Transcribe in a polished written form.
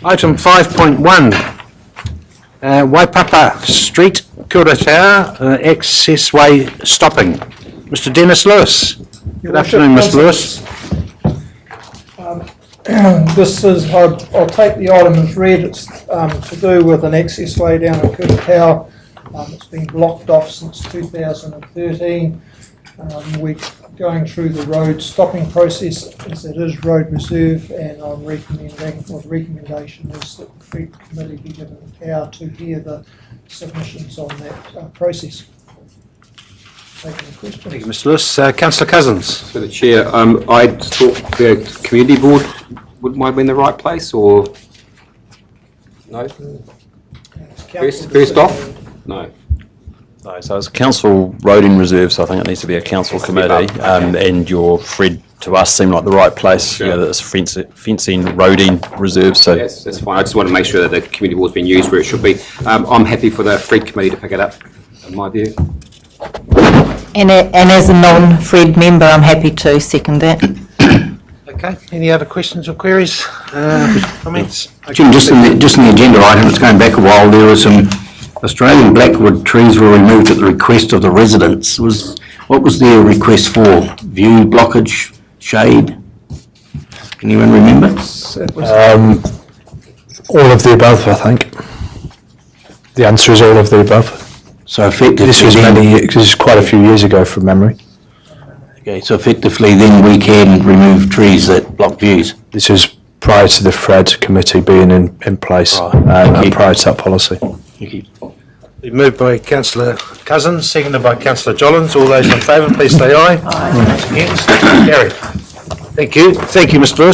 Item 5.1, Waipapa Street, Kuratau, Accessway stopping. Mr. Dennis Lewis. Good afternoon, Mr. Lewis. This is, I'll take the item as read. It's to do with an accessway down at Kuratau. It's been blocked off since 2013. We're going through the road stopping process as it is road reserve, and I'm recommending, or the recommendation is that the Fred Committee be given the power to hear the submissions on that process. Taking the question. Thank you, Mr. Lewis. Councillor Cousins. For the Chair, I thought the Community Board might have been the right place, or no? First off? No. No, so it's a council roading reserve, so I think it needs to be a council committee, and your Fred to us seemed like the right place. Sure. You know, that's fencing roading reserve. So yes, that's fine. I just want to make sure that the community board's been used where it should be. I'm happy for the Fred committee to pick it up, in my view. And as a non-Fred member, I'm happy to second that. Okay. Any other questions or queries? Comments? Okay. Jim, just in the agenda item, it's going back a while. There were some Australian blackwood trees were removed at the request of the residents. What was their request for? View, blockage, shade? Can anyone remember? All of the above, I think. The answer is all of the above. So effectively, this is quite a few years ago from memory. Okay, so effectively then we can remove trees that block views. This is prior to the Fred committee being in place, and prior to that policy. Thank you. Moved by Councillor Cousins, seconded by Councillor Jollins. All those in favour, please say aye. Aye. Against? Carried. Thank you. Thank you, Mr. Lewis.